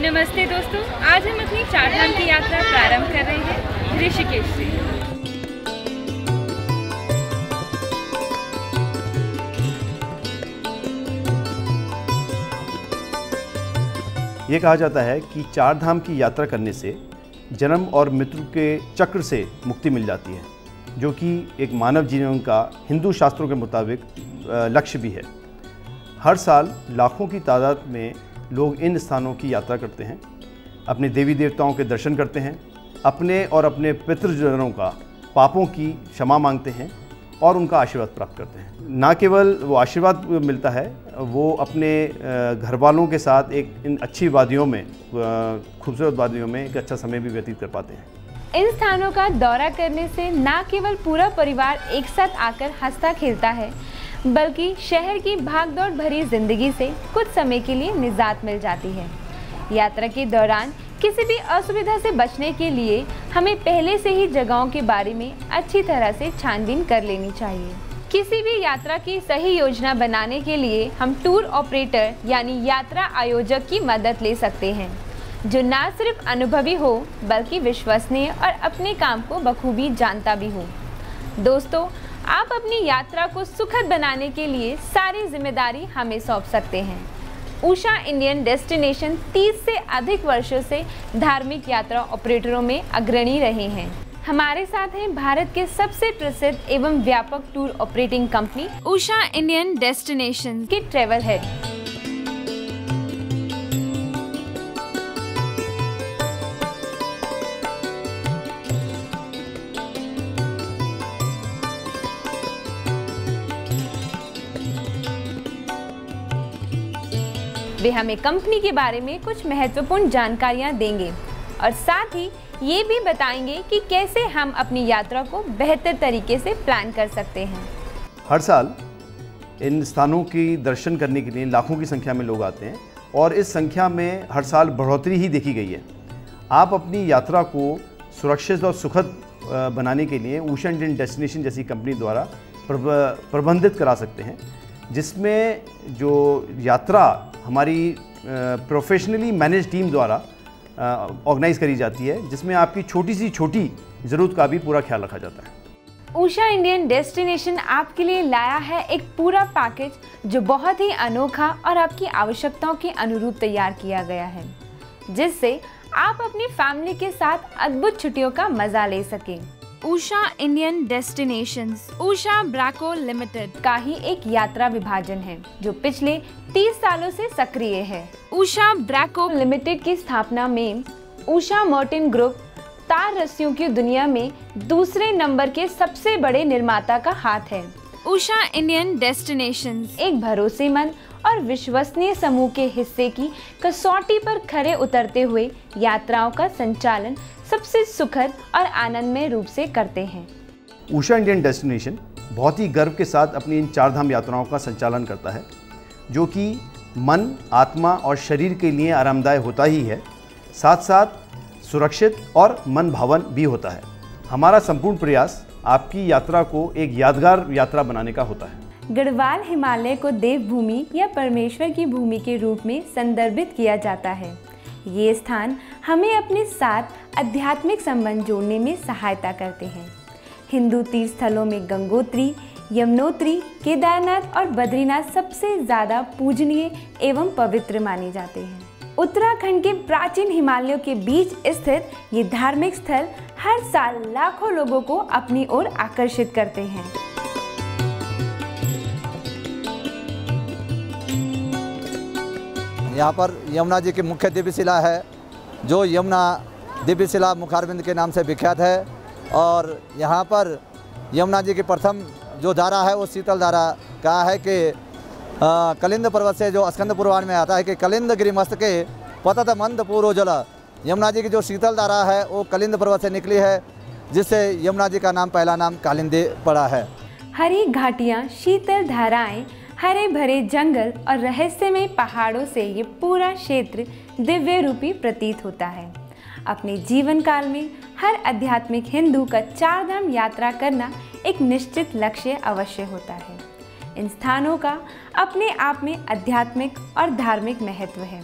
नमस्ते दोस्तों, आज हम अपनी चारधाम की यात्रा प्रारंभ कर रहे हैं ऋषिकेश से। ये कहा जाता है कि चारधाम की यात्रा करने से जन्म और मृत्यु के चक्र से मुक्ति मिल जाती है, जो कि एक मानव जीवन का हिंदू शास्त्रों के मुताबिक लक्ष्य भी है। हर साल लाखों की तादाद में लोग इन स्थानों की यात्रा करते हैं, अपने देवी देवताओं के दर्शन करते हैं, अपने और अपने पितृजनों का पापों की क्षमा मांगते हैं और उनका आशीर्वाद प्राप्त करते हैं। न केवल वो आशीर्वाद मिलता है, वो अपने घर वालों के साथ एक इन अच्छी वादियों में, खूबसूरत वादियों में एक अच्छा समय भी व्यतीत कर पाते हैं। इन स्थानों का दौरा करने से न केवल पूरा परिवार एक साथ आकर हंसता खेलता है, बल्कि शहर की भागदौड़ भरी जिंदगी से कुछ समय के लिए निजात मिल जाती है। यात्रा के दौरान किसी भी असुविधा से बचने के लिए हमें पहले से ही जगहों के बारे में अच्छी तरह से छानबीन कर लेनी चाहिए। किसी भी यात्रा की सही योजना बनाने के लिए हम टूर ऑपरेटर यानी यात्रा आयोजक की मदद ले सकते हैं, जो न सिर्फ अनुभवी हो बल्कि विश्वसनीय और अपने काम को बखूबी जानता भी हो। दोस्तों, आप अपनी यात्रा को सुखद बनाने के लिए सारी जिम्मेदारी हमें सौंप सकते हैं। उषा इंडियन डेस्टिनेशन 30 से अधिक वर्षों से धार्मिक यात्रा ऑपरेटरों में अग्रणी रहे हैं। हमारे साथ हैं भारत के सबसे प्रसिद्ध एवं व्यापक tour operating company Usha Indian destination के ट्रैवल हेड। वे हमें कंपनी के बारे में कुछ महत्वपूर्ण जानकारियां देंगे और साथ ही ये भी बताएंगे कि कैसे हम अपनी यात्रा को बेहतर तरीके से प्लान कर सकते हैं। हर साल इन स्थानों की दर्शन करने के लिए लाखों की संख्या में लोग आते हैं और इस संख्या में हर साल बढ़ोतरी ही देखी गई है। आप अपनी यात्रा को सुरक्षित और सुखद बनाने के लिए उषा इंडियन डेस्टिनेशन जैसी कंपनी द्वारा प्रबंधित करा सकते हैं, जिसमें जो यात्रा हमारी प्रोफेशनली मैनेज टीम द्वारा ऑर्गेनाइज करी जाती है, जिसमें आपकी छोटी सी छोटी ज़रूरत का भी पूरा ख्याल रखा जाता है। उषा इंडियन डेस्टिनेशन आपके लिए लाया है एक पूरा पैकेज जो बहुत ही अनोखा और आपकी आवश्यकताओं के अनुरूप तैयार किया गया है, जिससे आप अपनी फैमिली के साथ अद्भुत छुट्टियों का मजा ले सकें। Usha Indian destinations Usha ब्रैको limited का ही एक यात्रा विभाजन है, जो पिछले 30 सालों से सक्रिय है। उषा ब्रैको लिमिटेड की स्थापना में उषा मार्टिन ग्रुप तार रस्सियों की दुनिया में दूसरे नंबर के सबसे बड़े निर्माता का हाथ है। उषा इंडियन डेस्टिनेशंस एक भरोसेमंद और विश्वसनीय समूह के हिस्से की कसौटी पर खरे उतरते हुए यात्राओं का संचालन सबसे सुखद और आनंदमय रूप से करते हैं। उषा इंडियन डेस्टिनेशन बहुत ही गर्व के साथ अपनी इन चारधाम यात्राओं का संचालन करता है, जो कि मन, आत्मा और शरीर के लिए आरामदायक होता ही है, साथ साथ सुरक्षित और मन भावन भी होता है। हमारा संपूर्ण प्रयास आपकी यात्रा को एक यादगार यात्रा बनाने का होता है। गढ़वाल हिमालय को देवभूमि या परमेश्वर की भूमि के रूप में संदर्भित किया जाता है। ये स्थान हमें अपने साथ आध्यात्मिक संबंध जोड़ने में सहायता करते हैं। हिंदू तीर्थ स्थलों में गंगोत्री, यमुनोत्री, केदारनाथ और बद्रीनाथ सबसे ज़्यादा पूजनीय एवं पवित्र माने जाते हैं। उत्तराखंड के प्राचीन हिमालयों के बीच स्थित ये धार्मिक स्थल हर साल लाखों लोगों को अपनी ओर आकर्षित करते हैं। यहाँ पर यमुना जी की मुख्य दिव्य शिला है, जो यमुना दिव्य शिला मुखारविंद के नाम से विख्यात है। और यहाँ पर यमुना जी की प्रथम जो धारा है वो शीतल धारा कहा है कि कलिंद पर्वत से, जो स्कंद पुराण में आता है कि कलिंद गिरिमस्तके पतत मंद पूरो जल। यमुना जी की जो शीतल धारा है वो कलिंद पर्वत से निकली है, जिससे यमुना जी का नाम पहला नाम कालिंदी पड़ा है। हरी घाटियाँ, शीतल धाराएं, हरे भरे जंगल और रहस्यमय पहाड़ों से ये पूरा क्षेत्र दिव्य रूपी प्रतीत होता है। अपने जीवन काल में हर आध्यात्मिक हिंदू का चारधाम यात्रा करना एक निश्चित लक्ष्य अवश्य होता है। इन स्थानों का अपने आप में आध्यात्मिक और धार्मिक महत्व है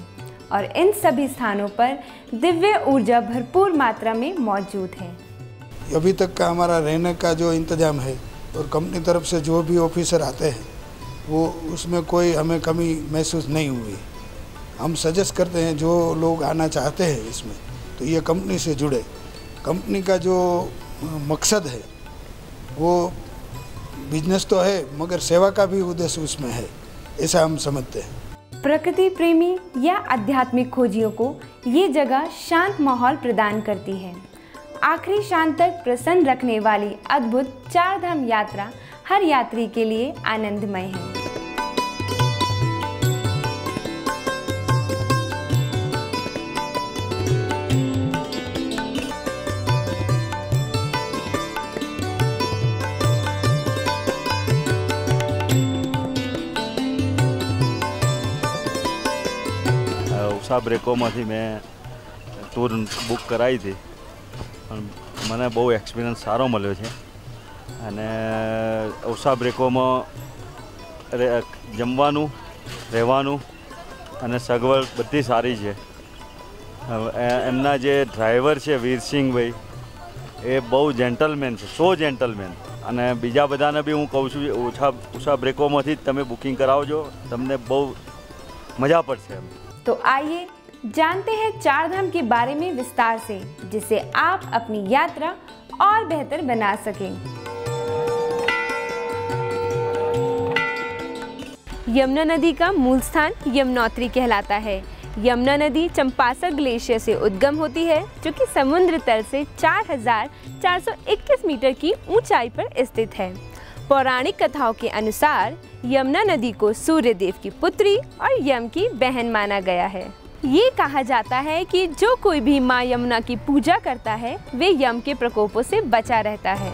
और इन सभी स्थानों पर दिव्य ऊर्जा भरपूर मात्रा में मौजूद है। अभी तक का हमारा रहने का जो इंतज़ाम है और कंपनी तरफ से जो भी ऑफिसर आते हैं वो उसमें कोई हमें कमी महसूस नहीं हुई। हम सजेस्ट करते हैं जो लोग आना चाहते हैं इसमें तो ये कंपनी से जुड़े। कंपनी का जो मकसद है वो बिजनेस तो है मगर सेवा का भी उद्देश्य उसमें है, ऐसा हम समझते हैं। प्रकृति प्रेमी या आध्यात्मिक खोजियों को ये जगह शांत माहौल प्रदान करती है। आखिरी शाम तक प्रसन्न रखने वाली अद्भुत चार धाम यात्रा हर यात्री के लिए आनंदमय है। ઉષા બ્રેકોમાંથી મેં ટૂર બુક કરાવી હતી પણ મને બહુ એક્સપિરિયન્સ સારો મળ્યો છે અને ઉષા બ્રેકોમાં જમવાનું રહેવાનું અને સગવડ બધી સારી છે। એમના જે ડ્રાઈવર છે વીરસિંહભાઈ એ બહુ જેન્ટલમેન છે, સો જેન્ટલમેન। અને બીજા બધાને બી હું કહું છું ઉષા બ્રેકોમાંથી જ તમે બુકિંગ કરાવજો, તમને બહુ મજા પડશે। तो आइए जानते हैं चार धाम के बारे में विस्तार से, जिससे आप अपनी यात्रा और बेहतर बना सकें। यमुना नदी का मूल स्थान यमुनोत्री कहलाता है। यमुना नदी चंपासर ग्लेशियर से उद्गम होती है, जो कि समुद्र तल से 4421 मीटर की ऊंचाई पर स्थित है। पौराणिक कथाओं के अनुसार यमुना नदी को सूर्य देव की पुत्री और यम की बहन माना गया है। ये कहा जाता है कि जो कोई भी माँ यमुना की पूजा करता है वे यम के प्रकोपों से बचा रहता है।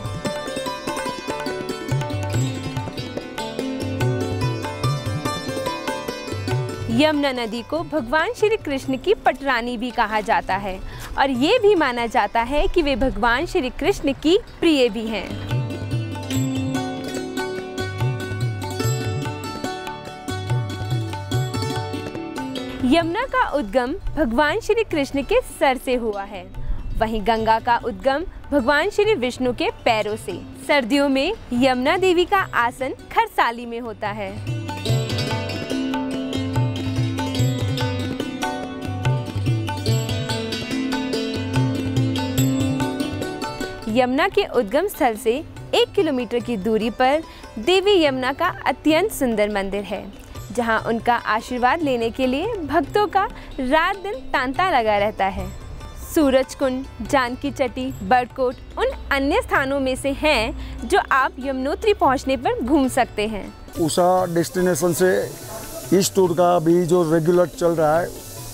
यमुना नदी को भगवान श्री कृष्ण की पटरानी भी कहा जाता है और ये भी माना जाता है कि वे भगवान श्री कृष्ण की प्रिय भी हैं। यमुना का उद्गम भगवान श्री कृष्ण के सर से हुआ है, वहीं गंगा का उद्गम भगवान श्री विष्णु के पैरों से। सर्दियों में यमुना देवी का आसन खरसाली में होता है। यमुना के उद्गम स्थल से 1 किलोमीटर की दूरी पर देवी यमुना का अत्यंत सुंदर मंदिर है, जहां उनका आशीर्वाद लेने के लिए भक्तों का रात दिन तांता लगा रहता है। सूरज कुंड, जानकी चट्टी, बड़कोट उन अन्य स्थानों में से हैं जो आप यमुनोत्री पहुंचने पर घूम सकते हैं। उषा डेस्टिनेशन से इस टूर का भी जो रेगुलर चल रहा है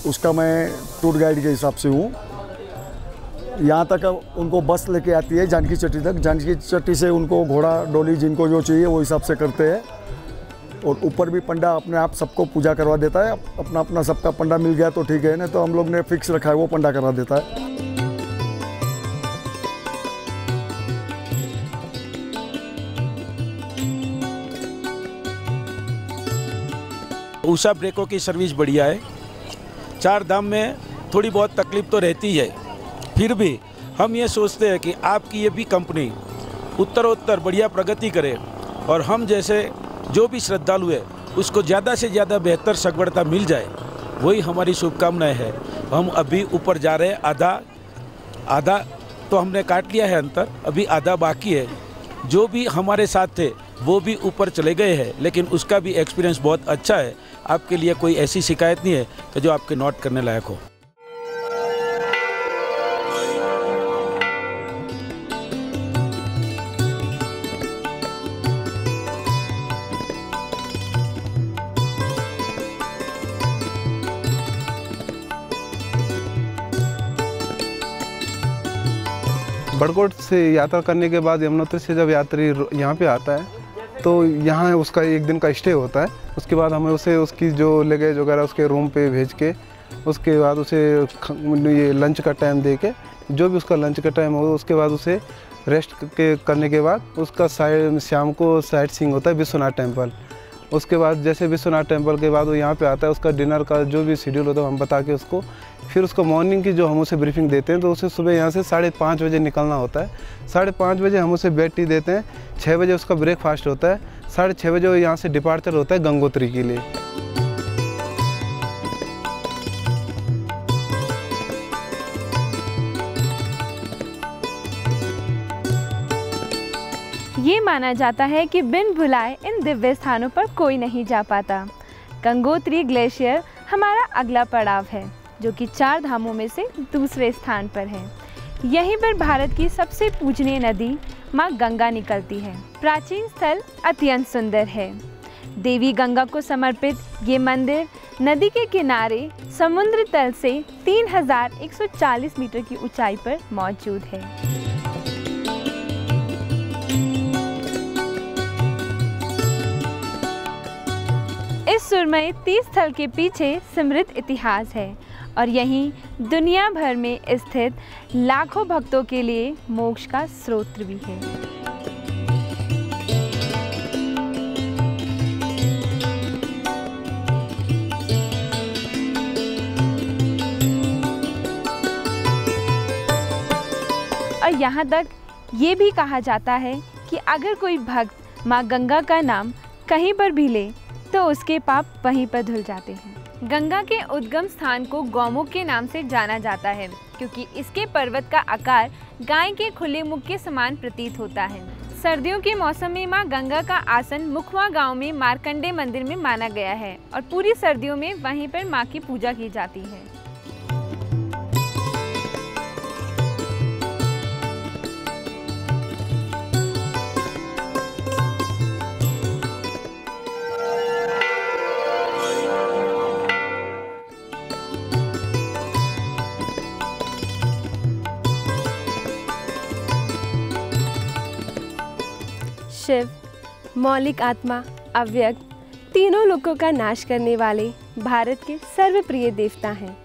उसका मैं टूर गाइड के हिसाब से हूँ। यहाँ तक उनको बस लेके आती है जानकी चट्टी तक। जानकी चट्टी से उनको घोड़ा डोली जिनको जो चाहिए वो हिसाब से करते हैं, और ऊपर भी पंडा अपने आप सबको पूजा करवा देता है। अपना अपना सबका पंडा मिल गया तो ठीक है, नहीं तो हम लोग ने फिक्स रखा है वो पंडा करवा देता है। उषा ब्रेको की सर्विस बढ़िया है। चार धाम में थोड़ी बहुत तकलीफ तो रहती है, फिर भी हम ये सोचते हैं कि आपकी ये भी कंपनी उत्तरोत्तर बढ़िया प्रगति करे और हम जैसे जो भी श्रद्धालु है उसको ज़्यादा से ज़्यादा बेहतर सगवड़ता मिल जाए, वही हमारी शुभकामनाएं है। हम अभी ऊपर जा रहे हैं, आधा तो हमने काट लिया है अंतर, अभी आधा बाकी है। जो भी हमारे साथ थे वो भी ऊपर चले गए हैं, लेकिन उसका भी एक्सपीरियंस बहुत अच्छा है। आपके लिए कोई ऐसी शिकायत नहीं है तो जो आपके नोट करने लायक हो। बड़कोट से यात्रा करने के बाद यमुनोत्री से जब यात्री यहाँ पे आता है तो यहाँ उसका एक दिन का स्टे होता है। उसके बाद हमें उसे उसकी जो लगेज वगैरह उसके रूम पे भेज के उसके बाद उसे ये लंच का टाइम दे के जो भी उसका लंच का टाइम हो उसके बाद उसे रेस्ट करने के बाद उसका शाम को साइट सीइंग होता है विश्वनाथ टेम्पल। उसके बाद जैसे विश्वनाथ टेम्पल के बाद वो यहाँ पे आता है, उसका डिनर का जो भी शेड्यूल होता है हम बता के उसको, फिर उसको मॉर्निंग की जो हम उसे ब्रीफिंग देते हैं तो उसे सुबह यहाँ से 5:30 बजे निकलना होता है। 5:30 बजे हम उसे बेड टी देते हैं, 6 बजे उसका ब्रेकफास्ट होता है, 6:30 बजे यहाँ से डिपार्चर होता है गंगोत्री के लिए। ये माना जाता है कि बिन बुलाए इन दिव्य स्थानों पर कोई नहीं जा पाता। गंगोत्री ग्लेशियर हमारा अगला पड़ाव है, जो कि 4 धामों में से दूसरे स्थान पर है। यहीं पर भारत की सबसे पूजनीय नदी माँ गंगा निकलती है। प्राचीन स्थल अत्यंत सुंदर है। देवी गंगा को समर्पित ये मंदिर नदी के किनारे समुद्र तल से 3140 मीटर की ऊंचाई पर मौजूद है। इस सुरमई तीर्थ स्थल के पीछे समृद्ध इतिहास है और यहीं दुनिया भर में स्थित लाखों भक्तों के लिए मोक्ष का स्रोत भी है। और यहाँ तक ये भी कहा जाता है कि अगर कोई भक्त माँ गंगा का नाम कहीं पर भी ले तो उसके पाप वहीं पर धुल जाते हैं। गंगा के उद्गम स्थान को गौमुख के नाम से जाना जाता है, क्योंकि इसके पर्वत का आकार गाय के खुले मुख के समान प्रतीत होता है। सर्दियों के मौसम में मां गंगा का आसन मुखवा गांव में मार्कंडे मंदिर में माना गया है और पूरी सर्दियों में वहीं पर मां की पूजा की जाती है। शिव मौलिक आत्मा अव्यक्त तीनों लोकों का नाश करने वाले भारत के सर्वप्रिय देवता हैं।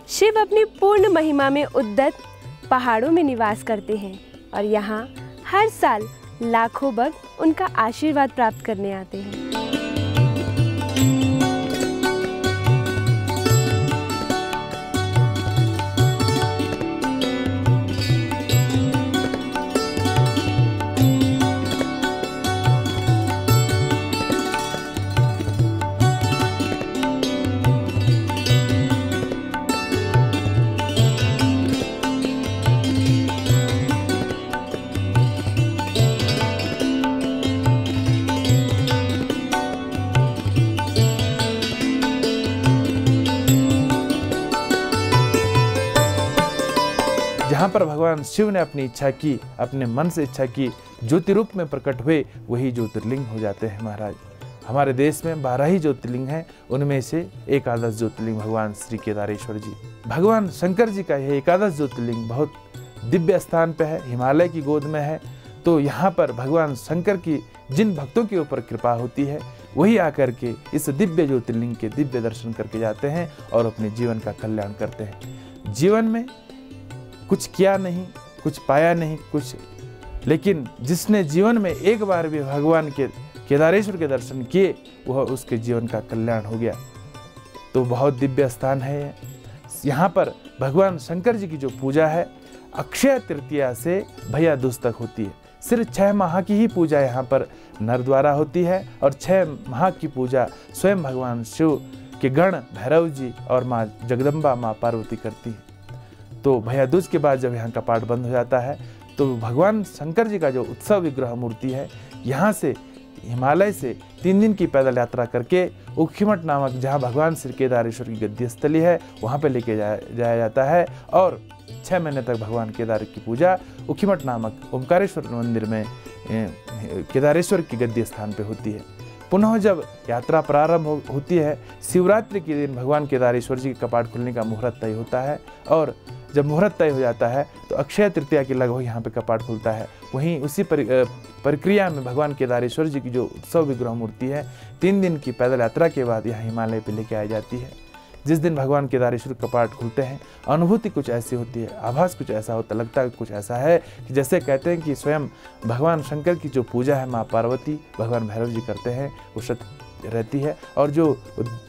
शिव अपनी पूर्ण महिमा में उद्यत पहाड़ों में निवास करते हैं और यहाँ हर साल लाखों भक्त उनका आशीर्वाद प्राप्त करने आते हैं। जहाँ पर भगवान शिव ने अपनी इच्छा की, अपने मन से इच्छा की, ज्योति रूप में प्रकट हुए, वही ज्योतिर्लिंग हो जाते हैं महाराज। हमारे देश में 12 ही ज्योतिर्लिंग हैं, उनमें से एकादश ज्योतिर्लिंग भगवान श्री केदारेश्वर जी, भगवान शंकर जी का यह एकादश ज्योतिर्लिंग बहुत दिव्य स्थान पे है, हिमालय की गोद में है। तो यहाँ पर भगवान शंकर की जिन भक्तों के ऊपर कृपा होती है, वही आकर के इस दिव्य ज्योतिर्लिंग के दिव्य दर्शन करके जाते हैं और अपने जीवन का कल्याण करते हैं। जीवन में कुछ किया नहीं, कुछ पाया नहीं कुछ, लेकिन जिसने जीवन में एक बार भी भगवान के केदारेश्वर के दर्शन किए, वह उसके जीवन का कल्याण हो गया। तो बहुत दिव्य स्थान है। यहाँ पर भगवान शंकर जी की जो पूजा है, अक्षय तृतीया से भैया दूज तक होती है। सिर्फ 6 माह की ही पूजा यहाँ पर नर द्वारा होती है और 6 माह की पूजा स्वयं भगवान शिव के गण भैरव जी और माँ जगदम्बा माँ पार्वती करती है। तो भैया दूज के बाद जब यहाँ का पाठ बंद हो जाता है, तो भगवान शंकर जी का जो उत्सव विग्रह मूर्ति है, यहाँ से हिमालय से 3 दिन की पैदल यात्रा करके उखीमठ नामक, जहाँ भगवान श्री केदारेश्वर की गद्दी स्थली है, वहाँ पे लेके जाया जाता है और 6 महीने तक भगवान केदार की पूजा उखीमठ नामक ओमकारेश्वर मंदिर में केदारेश्वर की गद्दी स्थान पे होती है। पुनः जब यात्रा प्रारंभ होती है, शिवरात्रि के दिन भगवान केदारेश्वर जी के कपाट खुलने का मुहूर्त तय होता है और जब मुहूर्त तय हो जाता है तो अक्षय तृतीया के लगभग यहाँ पे कपाट खुलता है। वहीं उसी प्रक्रिया में भगवान केदारेश्वर जी की जो उत्सव विग्रह मूर्ति है, 3 दिन की पैदल यात्रा के बाद यहाँ हिमालय पे लेके आई जाती है। जिस दिन भगवान केदारेश्वर कपाट खुलते हैं, अनुभूति कुछ ऐसी होती है, आभास कुछ ऐसा होता, लगता है कुछ ऐसा है कि जैसे कहते हैं कि स्वयं भगवान शंकर की जो पूजा है माँ पार्वती भगवान भैरव जी करते हैं, वो रहती है और जो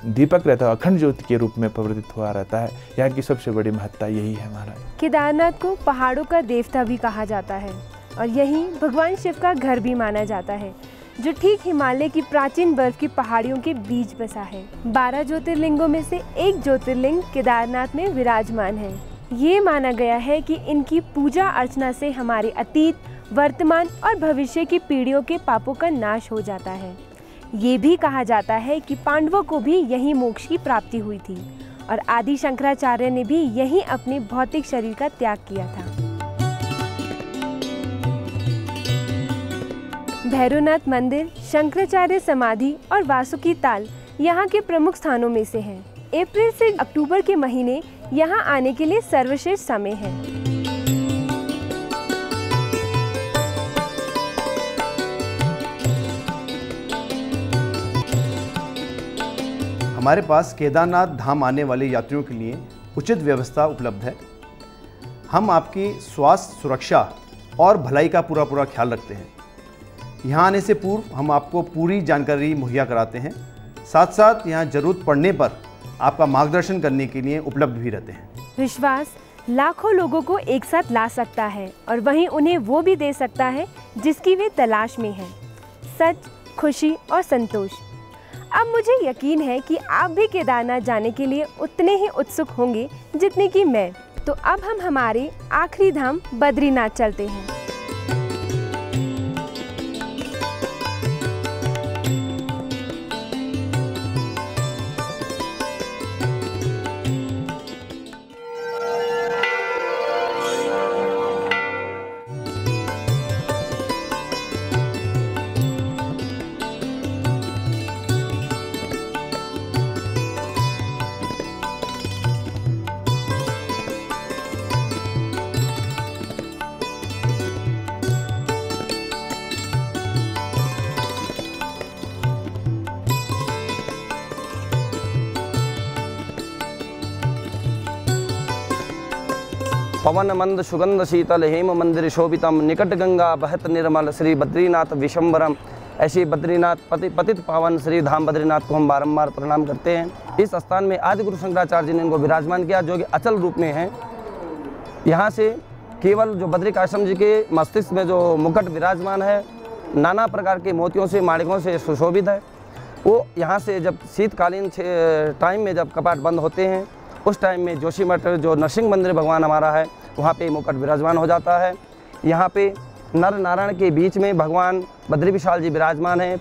दीपक रहता है अखंड ज्योति के रूप में प्रवर्तित हुआ रहता है। यहाँ की सबसे बड़ी महत्ता यही है महाराज। केदारनाथ को पहाड़ों का देवता भी कहा जाता है और यहीं भगवान शिव का घर भी माना जाता है, जो ठीक हिमालय की प्राचीन बर्फ की पहाड़ियों के बीच बसा है। 12 ज्योतिर्लिंगों में से एक ज्योतिर्लिंग केदारनाथ में विराजमान है। ये माना गया है कि इनकी पूजा अर्चना से हमारे अतीत, वर्तमान और भविष्य की पीढ़ियों के पापों का नाश हो जाता है। ये भी कहा जाता है कि पांडवों को भी यहीं मोक्ष की प्राप्ति हुई थी और आदि शंकराचार्य ने भी यहीं अपने भौतिक शरीर का त्याग किया था। भैरवनाथ मंदिर, शंकराचार्य समाधि और वासुकी ताल यहाँ के प्रमुख स्थानों में से हैं। अप्रैल से अक्टूबर के महीने यहाँ आने के लिए सर्वश्रेष्ठ समय है। हमारे पास केदारनाथ धाम आने वाले यात्रियों के लिए उचित व्यवस्था उपलब्ध है। हम आपकी स्वास्थ्य, सुरक्षा और भलाई का पूरा ख्याल रखते हैं। यहाँ आने से पूर्व हम आपको पूरी जानकारी मुहैया कराते हैं। साथ साथ यहाँ जरूरत पड़ने पर आपका मार्गदर्शन करने के लिए उपलब्ध भी रहते हैं। विश्वास लाखों लोगों को एक साथ ला सकता है और वहीं उन्हें वो भी दे सकता है जिसकी वे तलाश में हैं। सच, खुशी और संतोष। अब मुझे यकीन है कि आप भी केदारनाथ जाने के लिए उतने ही उत्सुक होंगे जितने कि मैं। तो अब हम हमारे आखिरी धाम बद्रीनाथ चलते हैं। पवन मंद सुगंध शीतल हेम मंदिर शोभितम निकट गंगा बहत निर्मल श्री बद्रीनाथ विशंबरम। ऐसे बद्रीनाथ पतित पावन श्री धाम बद्रीनाथ को हम बारंबार प्रणाम करते हैं। इस स्थान में आदि गुरु शंकराचार्य जी ने इनको विराजमान किया, जो कि अचल रूप में है। यहाँ से केवल जो बद्रिकाश्रम जी के मस्तिष्क में जो मुकुट विराजमान है, नाना प्रकार के मोतियों से, माणिकों से सुशोभित है। वो यहाँ से जब शीतकालीन टाइम में जब कपाट बंद होते हैं, उस टाइम में जोशीमठ जो नरसिंह मंदिर भगवान हमारा है, वहाँ पे मुकुट विराजमान हो जाता है। यहाँ पे नर नारायण के बीच में भगवान बद्री विशाल जी विराजमान हैं।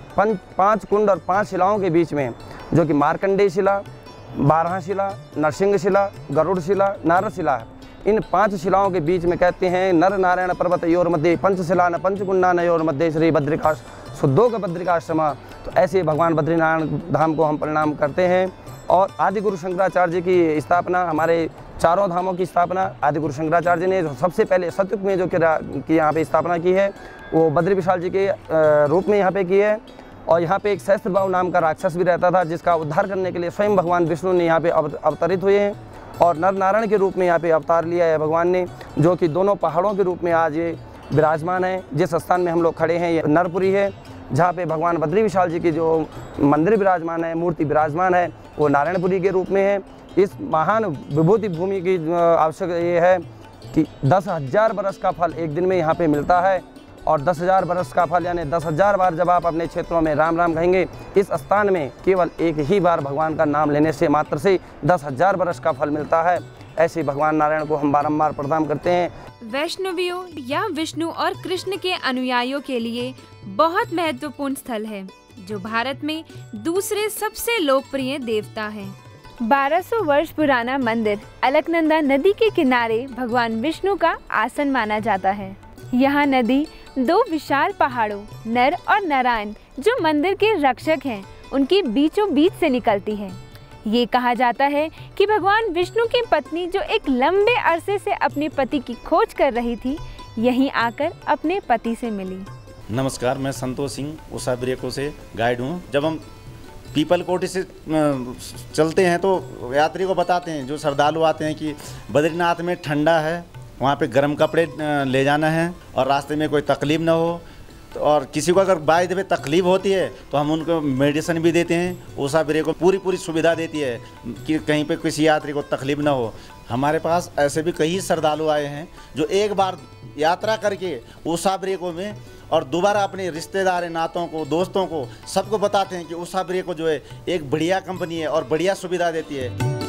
5 कुंड और 5 शिलाओं के बीच में, जो कि मार्कंडेय शिला, बारह शिला, नरसिंह शिला, गरुड़ शिला, नारद शिला है। इन 5 शिलाओं के बीच में कहते हैं नर नारायण पर्वत योर मध्य पंचशिला न पंचकुंडा नयोर मध्य श्री बद्रिकाश शुद्धोग बद्रिकाश्रमा। तो ऐसे भगवान बद्रीनारायण धाम को हम प्रणाम करते हैं। और आदि गुरु शंकराचार्य जी की स्थापना, हमारे चारों धामों की स्थापना आदि गुरु शंकराचार्य जी ने सबसे पहले सतयुग में जो कि यहाँ पे स्थापना की है, वो बद्री विशाल जी के रूप में यहाँ पे की है। और यहाँ पे एक सहस्त्रबाहु नाम का राक्षस भी रहता था, जिसका उद्धार करने के लिए स्वयं भगवान विष्णु ने यहाँ पे अवतरित हुए हैं और नर नारायण के रूप में यहाँ पे अवतार लिया है भगवान ने, जो कि दोनों पहाड़ों के रूप में आज ये विराजमान है। जिस स्थान में हम लोग खड़े हैं ये नरपुरी है, जहाँ पे भगवान बद्री विशाल जी की जो मंदिर विराजमान है, मूर्ति विराजमान है, वो नारायणपुरी के रूप में है। इस महान विभूति भूमि की आवश्यक ये है कि 10,000 बरस का फल एक दिन में यहाँ पे मिलता है। और 10,000 बरस का फल यानी 10,000 बार जब आप अपने क्षेत्रों में राम राम कहेंगे, इस स्थान में केवल एक ही बार भगवान का नाम लेने से मात्र से 10,000 बरस का फल मिलता है। ऐसे भगवान नारायण को हम बारंबार प्रणाम करते हैं। वैष्णवियों या विष्णु और कृष्ण के अनुयायियों के लिए बहुत महत्वपूर्ण स्थल है, जो भारत में दूसरे सबसे लोकप्रिय देवता है। 1200 वर्ष पुराना मंदिर अलकनंदा नदी के किनारे भगवान विष्णु का आसन माना जाता है। यहाँ नदी 2 विशाल पहाड़ों नर और नारायण, जो मंदिर के रक्षक हैं, उनके बीचों बीच से निकलती है। ये कहा जाता है कि भगवान विष्णु की पत्नी, जो एक लंबे अरसे से अपने पति की खोज कर रही थी, यहीं आकर अपने पति से मिली। नमस्कार, मैं संतोष सिंह उषा ब्रेको से गाइड हूँ। जब हम पीपल कोटी से चलते हैं तो यात्री को बताते हैं, जो श्रद्धालु आते हैं, कि बद्रीनाथ में ठंडा है, वहाँ पे गर्म कपड़े ले जाना है और रास्ते में कोई तकलीफ ना हो। और किसी को अगर बाय द वे तकलीफ होती है तो हम उनको मेडिसिन भी देते हैं। ऊषा ब्रेक को पूरी सुविधा देती है कि कहीं पे किसी यात्री को तकलीफ ना हो। हमारे पास ऐसे भी कई श्रद्धालु आए हैं जो एक बार यात्रा करके ऊषा ब्रेको में और दोबारा अपने रिश्तेदार नातों को, दोस्तों को, सबको बताते हैं कि ऊषा ब्रेको जो है एक बढ़िया कंपनी है और बढ़िया सुविधा देती है।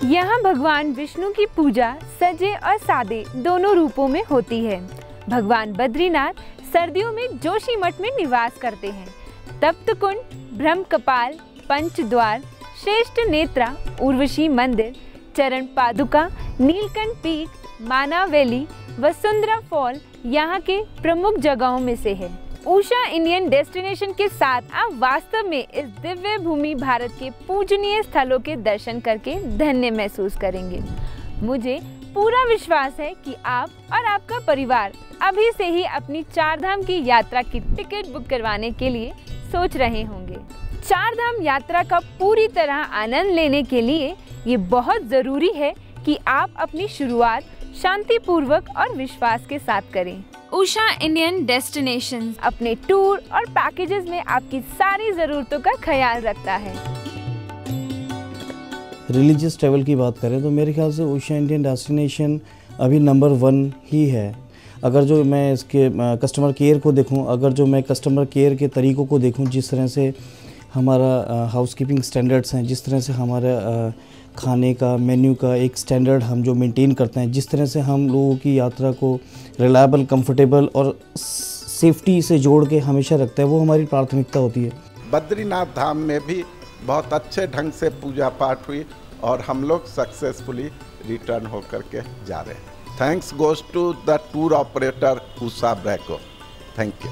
यहाँ भगवान विष्णु की पूजा सजे और सादे दोनों रूपों में होती है। भगवान बद्रीनाथ सर्दियों में जोशी मठ में निवास करते हैं। तप्त कुंड, ब्रह्म कपाल, पंचद्वार, श्रेष्ठ नेत्रा, उर्वशी मंदिर, चरण पादुका, नीलकंठ पीक, माना वैली, वसुंधरा फॉल यहाँ के प्रमुख जगहों में से है। उषा इंडियन डेस्टिनेशन के साथ आप वास्तव में इस दिव्य भूमि भारत के पूजनीय स्थलों के दर्शन करके धन्य महसूस करेंगे। मुझे पूरा विश्वास है कि आप और आपका परिवार अभी से ही अपनी चारधाम की यात्रा की टिकट बुक करवाने के लिए सोच रहे होंगे। चारधाम यात्रा का पूरी तरह आनंद लेने के लिए ये बहुत ज़रूरी है कि आप अपनी शुरुआत शांतिपूर्वक और विश्वास के साथ करें। उषा इंडियन डेस्टिनेशन अपने टूर और पैकेजेस में आपकी सारी ज़रूरतों का ख्याल रखता है। रिलीजियस ट्रैवल की बात करें तो मेरे ख्याल से उषा इंडियन डेस्टिनेशन अभी नंबर 1 ही है। अगर जो मैं इसके कस्टमर केयर को देखूं, अगर जो मैं कस्टमर केयर के तरीक़ों को देखूं, जिस तरह से हमारा हाउसकीपिंग स्टैंडर्ड्स हैं, जिस तरह से हमारा खाने का मेन्यू का एक स्टैंडर्ड हम जो मेंटेन करते हैं, जिस तरह से हम लोगों की यात्रा को रिलायबल, कंफर्टेबल और सेफ्टी से जोड़ के हमेशा रखता है, वो हमारी प्राथमिकता होती है। बद्रीनाथ धाम में भी बहुत अच्छे ढंग से पूजा पाठ हुई और हम लोग सक्सेसफुली रिटर्न होकर के जा रहे हैं। Thanks goes to the tour operator Usha Breco. Thank you.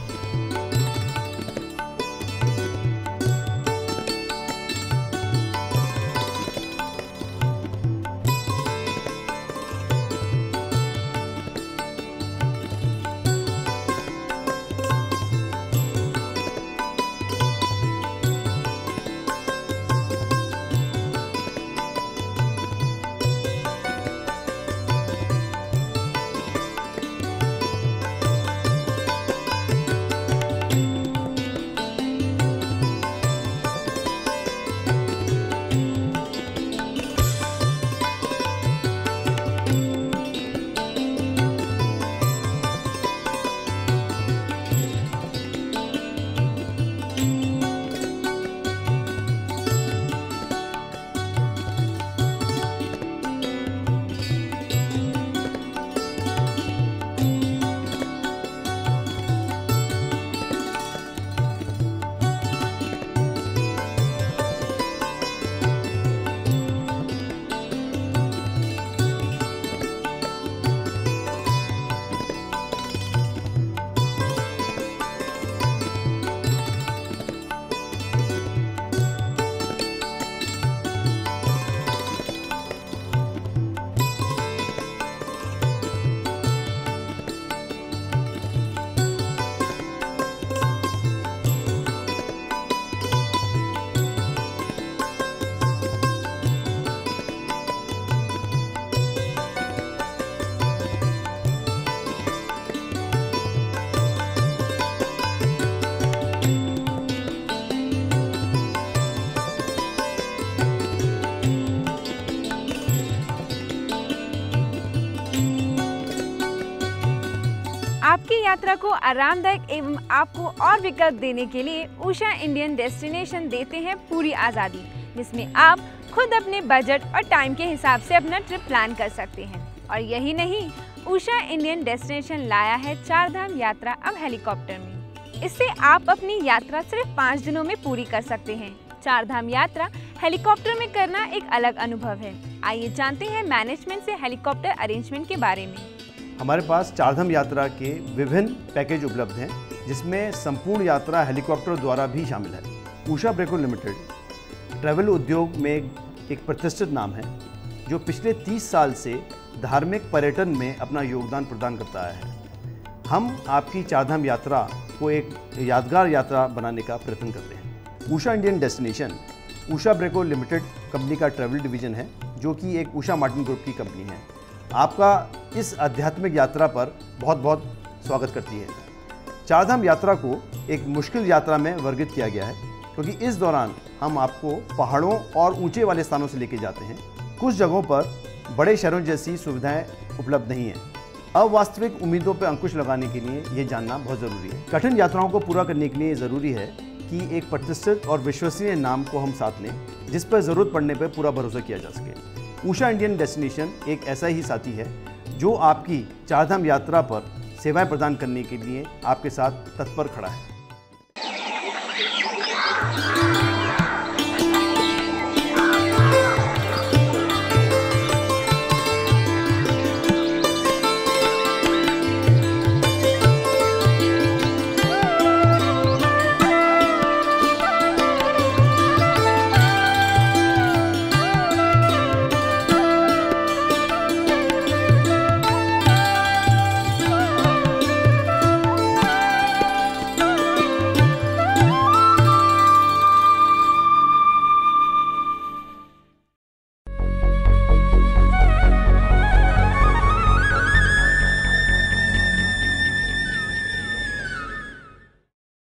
आपकी यात्रा को आरामदायक एवं आपको और विकल्प देने के लिए उषा इंडियन डेस्टिनेशन देते हैं पूरी आज़ादी, जिसमें आप खुद अपने बजट और टाइम के हिसाब से अपना ट्रिप प्लान कर सकते हैं। और यही नहीं, उषा इंडियन डेस्टिनेशन लाया है चारधाम यात्रा अब हेलीकॉप्टर में। इससे आप अपनी यात्रा सिर्फ 5 दिनों में पूरी कर सकते हैं। चारधाम यात्रा हेलीकॉप्टर में करना एक अलग अनुभव है। आइए जानते हैं मैनेजमेंट से हेलीकॉप्टर अरेंजमेंट के बारे में। हमारे पास चारधाम यात्रा के विभिन्न पैकेज उपलब्ध हैं, जिसमें संपूर्ण यात्रा हेलीकॉप्टर द्वारा भी शामिल है। उषा ब्रेको लिमिटेड ट्रैवल उद्योग में एक प्रतिष्ठित नाम है, जो पिछले 30 साल से धार्मिक पर्यटन में अपना योगदान प्रदान करता है। हम आपकी चारधाम यात्रा को एक यादगार यात्रा बनाने का प्रयत्न करते हैं। Usha Indian destination Usha ब्रेको limited company का ट्रैवल डिवीजन है, जो कि एक उषा मार्टिन ग्रुप की कंपनी है। आपका इस आध्यात्मिक यात्रा पर बहुत बहुत स्वागत करती है। चारधाम यात्रा को एक मुश्किल यात्रा में वर्गित किया गया है, क्योंकि इस दौरान हम आपको पहाड़ों और ऊंचे वाले स्थानों से लेके जाते हैं। कुछ जगहों पर बड़े शहरों जैसी सुविधाएं उपलब्ध नहीं हैं। अवास्तविक उम्मीदों पर अंकुश लगाने के लिए ये जानना बहुत ज़रूरी है। कठिन यात्राओं को पूरा करने के लिए ज़रूरी है कि एक प्रतिष्ठित और विश्वसनीय नाम को हम साथ लें, जिस पर ज़रूरत पड़ने पर पूरा भरोसा किया जा सके। उषा इंडियन डेस्टिनेशन एक ऐसा ही साथी है जो आपकी चारधाम यात्रा पर सेवाएं प्रदान करने के लिए आपके साथ तत्पर खड़ा है।